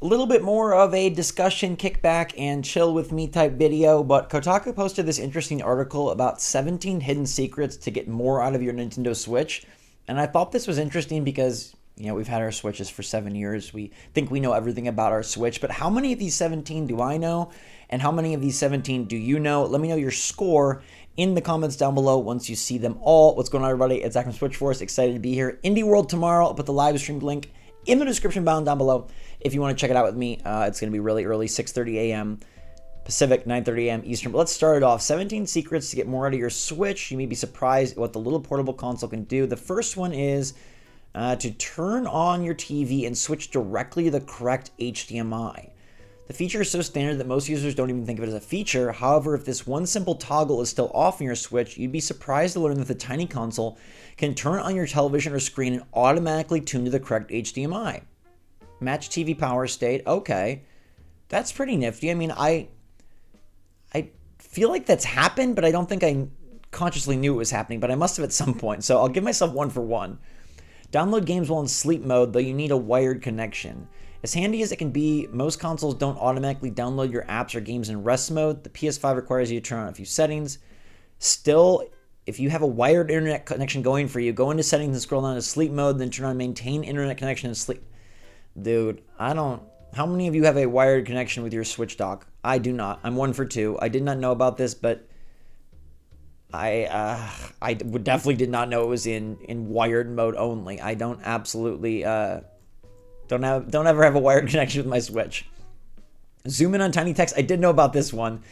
A little bit more of a discussion, kickback, and chill with me type video, but Kotaku posted this interesting article about 17 hidden secrets to get more out of your Nintendo Switch. And I thought this was interesting because, we've had our Switches for 7 years. We think we know everything about our Switch, but how many of these 17 do I know? And how many of these 17 do you know? Let me know your score in the comments down below once you see them all. What's going on, everybody? It's Zach from SwitchForce. Excited to be here. Indie World tomorrow. I'll put the live stream link in the description down below if you want to check it out with me. It's going to be really early, 6:30 a.m. Pacific, 9:30 a.m. Eastern. But let's start it off. 17 secrets to get more out of your Switch. You may be surprised at what the little portable console can do. The first one is to turn on your TV and switch directly to the correct HDMI. The feature is so standard that most users don't even think of it as a feature. However, if this one simple toggle is still off on your Switch, you'd be surprised to learn that the tiny console can turn on your television or screen and automatically tune to the correct HDMI. Match TV power state. Okay. That's pretty nifty. I mean, I feel like that's happened, but I don't think I consciously knew it was happening, but I must have at some point. So I'll give myself 1 for 1. Download games while in sleep mode, though you need a wired connection. As handy as it can be, most consoles don't automatically download your apps or games in rest mode. The PS5 requires you to turn on a few settings. Still, if you have a wired internet connection going for you, go into settings and scroll down to sleep mode, then turn on maintain internet connection and sleep. Dude, how many of you have a wired connection with your Switch dock? I do not. I'm 1 for 2. I did not know about this, but I definitely did not know it was in wired mode only. I don't absolutely don't ever have a wired connection with my Switch. Zoom in on tiny text. I did know about this one.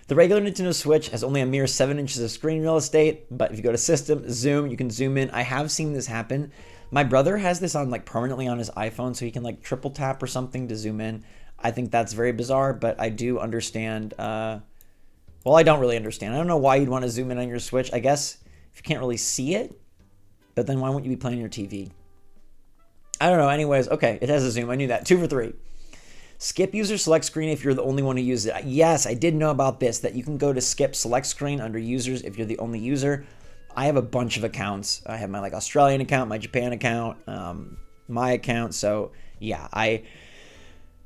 The regular Nintendo Switch has only a mere 7 inches of screen real estate, but if you go to System, Zoom, you can zoom in. I have seen this happen. My brother has this on permanently on his iPhone, so he can triple tap or something to zoom in. I think that's very bizarre, but I do understand. Well, I don't really understand. I don't know why you'd want to zoom in on your Switch. I guess if you can't really see it, but then why wouldn't you be playing your TV? I don't know. Anyways, okay, it has a zoom. I knew that. 2 for 3. Skip user select screen if you're the only one who uses it. Yes, I did know about this, that you can go to skip select screen under users if you're the only user. I have a bunch of accounts. I have my Australian account, my Japan account, my account. So yeah, I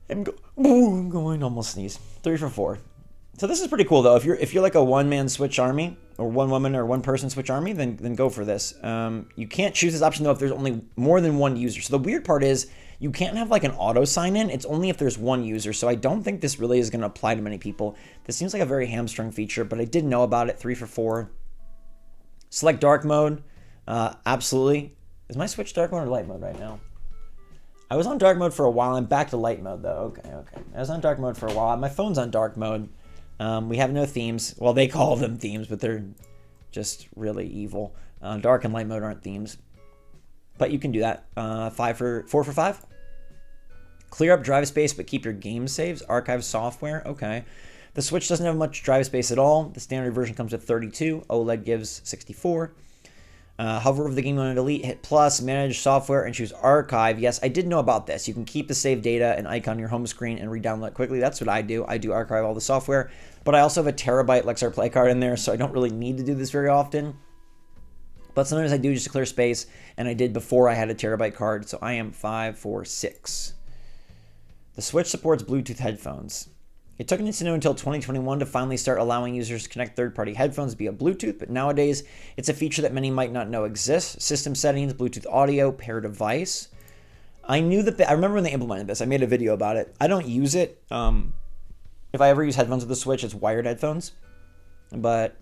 am going to almost sneeze. 3 for 4. So this is pretty cool though. If you're like a one-man Switch army or one woman or one person Switch army, then go for this. You can't choose this option though if there's only more than one user. So the weird part is you can't have an auto sign in. It's only if there's one user. So I don't think this really is going to apply to many people. This seems like a very hamstrung feature, but I did know about it. 3 for 4. Select dark mode. Absolutely. Is my Switch dark mode or light mode right now? I was on dark mode for a while. I'm back to light mode though. Okay. I was on dark mode for a while. My phone's on dark mode. We have no themes. Well, they call them themes, but they're just really evil. Dark and light mode aren't themes. But you can do that. 4 for 5. Clear up drive space, but keep your game saves. Archive software. Okay. The Switch doesn't have much drive space at all. The standard version comes with 32. OLED gives 64. Hover over the game on delete, hit plus, manage software, and choose archive. Yes, I did know about this. You can keep the save data and icon on your home screen and re-download it quickly. That's what I do. I do archive all the software, but I also have a terabyte Lexar Play card in there, so I don't really need to do this very often. But sometimes I do just to clear space, and I did before I had a terabyte card, so I am 5 for 6. The Switch supports Bluetooth headphones. It took Nintendo until 2021 to finally start allowing users to connect third-party headphones via Bluetooth, but nowadays it's a feature that many might not know exists. System settings, Bluetooth audio, pair device. I remember when they implemented this. I made a video about it. I don't use it. If I ever use headphones with the Switch, it's wired headphones. But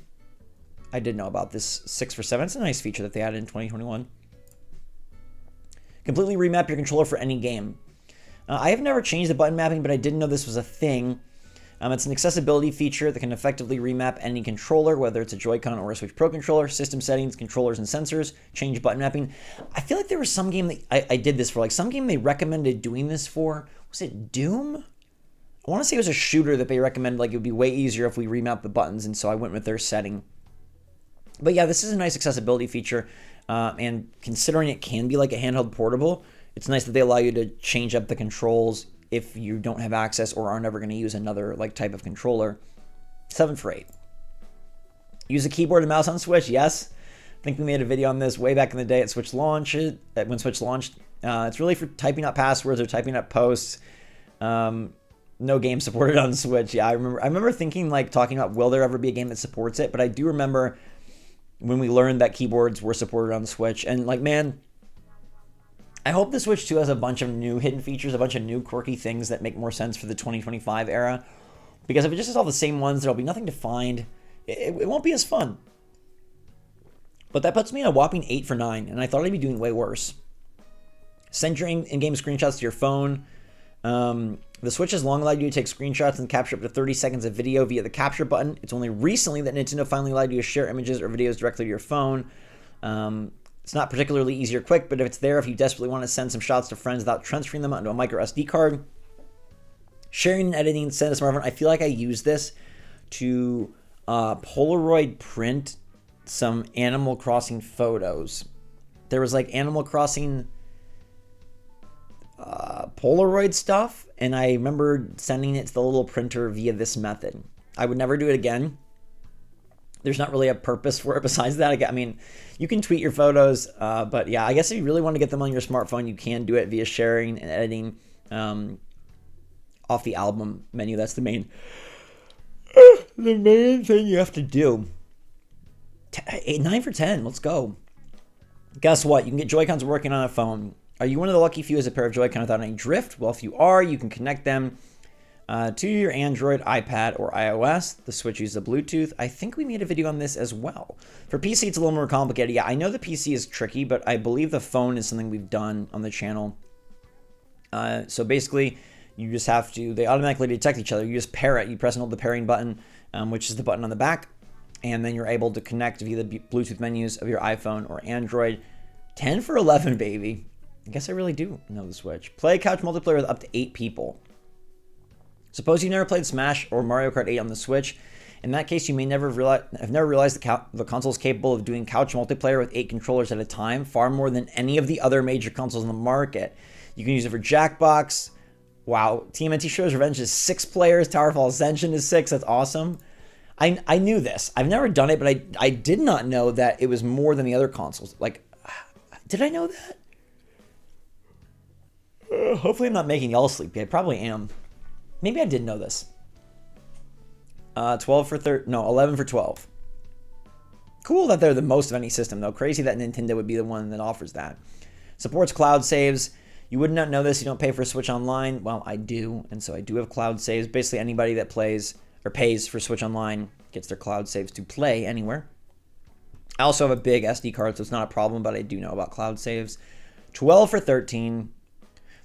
I did know about this. 6 for 7. It's a nice feature that they added in 2021. Completely remap your controller for any game. I have never changed the button mapping, but I didn't know this was a thing. It's an accessibility feature that can effectively remap any controller, whether it's a Joy-Con or a Switch Pro controller. System settings, controllers, and sensors. Change button mapping. I feel like there was some game that I did this for. Some game they recommended doing this for. Was it Doom? I want to say it was a shooter that they recommended. It would be way easier if we remap the buttons, and so I went with their setting. But yeah, this is a nice accessibility feature. And considering it can be like a handheld portable, it's nice that they allow you to change up the controls if you don't have access or are never going to use another type of controller. 7 for 8. Use a keyboard and mouse on Switch. Yes. I think we made a video on this way back in the day at Switch launch. When Switch launched. It's really for typing out passwords or typing out posts. No game supported on Switch. Yeah, I remember thinking, like, talking about, will there ever be a game that supports it? But I do remember when we learned that keyboards were supported on the Switch. And, like, man, I hope the Switch 2 has a bunch of new hidden features, a bunch of new quirky things that make more sense for the 2025 era. Because if it just has all the same ones, there'll be nothing to find. It won't be as fun. But that puts me at a whopping 8 for 9, and I thought I'd be doing way worse. Send your in-game screenshots to your phone. The Switch has long allowed you to take screenshots and capture up to 30 seconds of video via the capture button. It's only recently that Nintendo finally allowed you to share images or videos directly to your phone. It's not particularly easy or quick, but if it's there, if you desperately want to send some shots to friends without transferring them onto a micro SD card, sharing and editing, send to smartphone. I feel like I use this to Polaroid print some Animal Crossing photos. There was like Animal Crossing Polaroid stuff, and I remember sending it to the little printer via this method. I would never do it again. There's not really a purpose for it besides that. I mean, you can tweet your photos, but yeah, I guess if you really want to get them on your smartphone, you can do it via sharing and editing off the album menu. That's the main thing you have to do. 9 for 10. Let's go. Guess what? You can get Joy-Cons working on a phone. Are you one of the lucky few with a pair of Joy-Con without any drift? Well, if you are, you can connect them to your Android, iPad, or iOS. The Switch uses Bluetooth. I think we made a video on this as well. For PC, it's a little more complicated. Yeah, I know the PC is tricky, but I believe the phone is something we've done on the channel. So basically, you just have to, they automatically detect each other. You just pair it. You press and hold the pairing button, which is the button on the back, and then you're able to connect via the Bluetooth menus of your iPhone or Android. 10 for 11, baby. I guess I really do know the Switch. Play couch multiplayer with up to 8 people. Suppose you've never played Smash or Mario Kart 8 on the Switch. In that case, you may never have never realized the console is capable of doing couch multiplayer with 8 controllers at a time, far more than any of the other major consoles on the market. You can use it for Jackbox. Wow, TMNT Shredder's Revenge is 6 players. Towerfall Ascension is 6. That's awesome. I knew this. I've never done it, but I did not know that it was more than the other consoles. Like, did I know that? Hopefully I'm not making y'all sleepy. I probably am. Maybe I did know this. 11 for 12. Cool that they're the most of any system, though. Crazy that Nintendo would be the one that offers that. Supports cloud saves. You would not know this. You don't pay for Switch Online. Well, I do, and so I do have cloud saves. Basically, anybody that plays or pays for Switch Online gets their cloud saves to play anywhere. I also have a big SD card, so it's not a problem, but I do know about cloud saves. 12 for 13.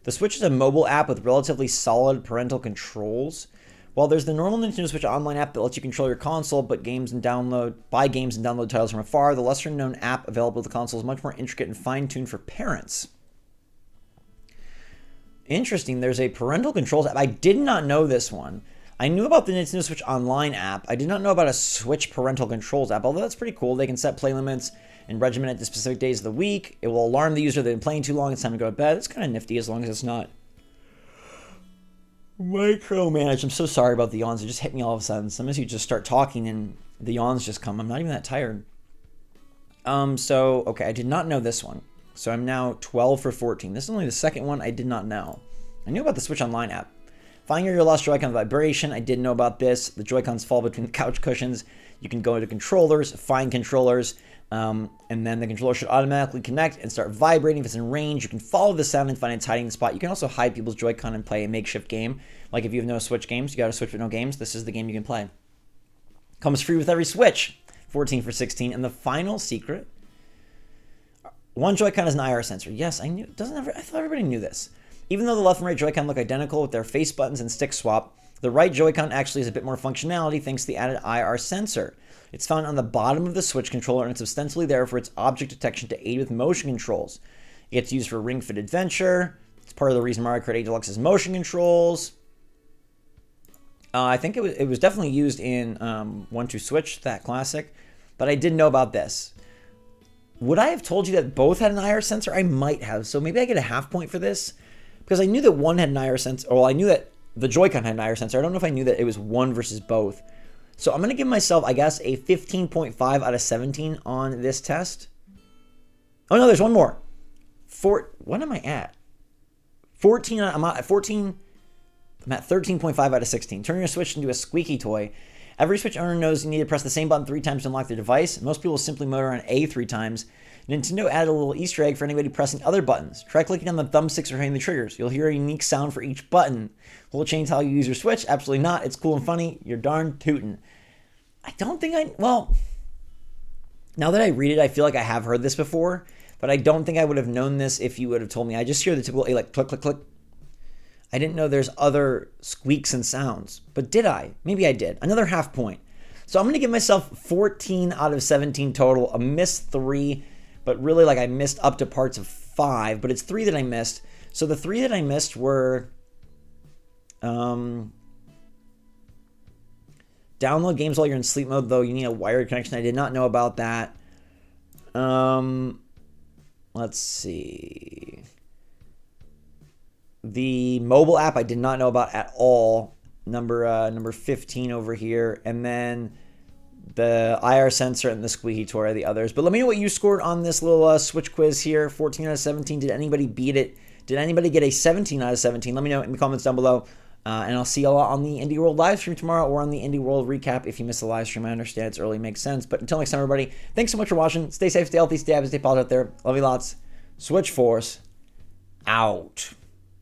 The Switch is a mobile app with relatively solid parental controls. While there's the normal Nintendo Switch Online app that lets you control your console, but buy games and download titles from afar, the lesser-known app available to the console is much more intricate and fine-tuned for parents. Interesting, there's a parental controls app. I did not know this one. I knew about the Nintendo Switch Online app. I did not know about a Switch parental controls app, although that's pretty cool. They can set play limits and regimen it to specific days of the week. It will alarm the user that they've been playing too long. It's time to go to bed. It's kind of nifty as long as it's not micromanaged. I'm so sorry about the yawns. It just hit me all of a sudden. Sometimes you just start talking and the yawns just come. I'm not even that tired. Okay, I did not know this one. So I'm now 12 for 14. This is only the second one I did not know. I knew about the Switch Online app. Find your lost Joy-Con vibration. I did know about this. The Joy-Cons fall between the couch cushions. You can go into controllers, find controllers, and then the controller should automatically connect and start vibrating. If it's in range, you can follow the sound and find its hiding spot. You can also hide people's Joy-Con and play a makeshift game. Like if you have no Switch games, you got a Switch with no games, this is the game you can play. Comes free with every Switch. 14 for 16. And the final secret, one Joy-Con has an IR sensor. Yes, I knew. I thought everybody knew this. Even though the left and right Joy-Con look identical with their face buttons and stick swap, the right Joy-Con actually has a bit more functionality thanks to the added IR sensor. It's found on the bottom of the Switch controller, and it's ostensibly there for its object detection to aid with motion controls. It gets used for Ring Fit Adventure. It's part of the reason Mario Kart 8 Deluxe has motion controls. I think it was definitely used in 1-2 Switch, that classic, but I didn't know about this. Would I have told you that both had an IR sensor? I might have, so maybe I get a half point for this. Because I knew that one had an IR sensor. Well, I knew that the Joy-Con had an IR sensor. I don't know if I knew that it was one versus both. So I'm going to give myself, I guess, a 15.5 out of 17 on this test. Oh, no, there's one more. What am I at? 14. I'm at 14. I'm at 13.5 out of 16. Turning your Switch into a squeaky toy. Every Switch owner knows you need to press the same button 3 times to unlock their device. Most people simply motor on A 3 times. Nintendo added a little Easter egg for anybody pressing other buttons. Try clicking on the thumbsticks or hitting the triggers. You'll hear a unique sound for each button. Will it change how you use your Switch? Absolutely not. It's cool and funny. You're darn tootin'. I don't think well, now that I read it, I feel like I have heard this before, but I don't think I would have known this if you would have told me. I just hear the typical like click, click, click. I didn't know there's other squeaks and sounds, but did I? Maybe I did. Another half point. So I'm going to give myself 14 out of 17 total, a missed 3, but really like I missed up to parts of 5, but it's 3 that I missed. So the 3 that I missed were download games while you're in sleep mode, though you need a wired connection. I did not know about that. Let's see. The mobile app I did not know about at all. Number 15 over here. And then the IR sensor and the squeaky toy are the others. But let me know what you scored on this little Switch quiz here. 14 out of 17. Did anybody beat it? Did anybody get a 17 out of 17? Let me know in the comments down below. And I'll see y'all on the Indie World live stream tomorrow or on the Indie World recap. If you missed the live stream, I understand it's early, makes sense. But until next time, everybody, thanks so much for watching. Stay safe, stay healthy, stay happy, stay positive out there. Love you lots. SwitchForce out.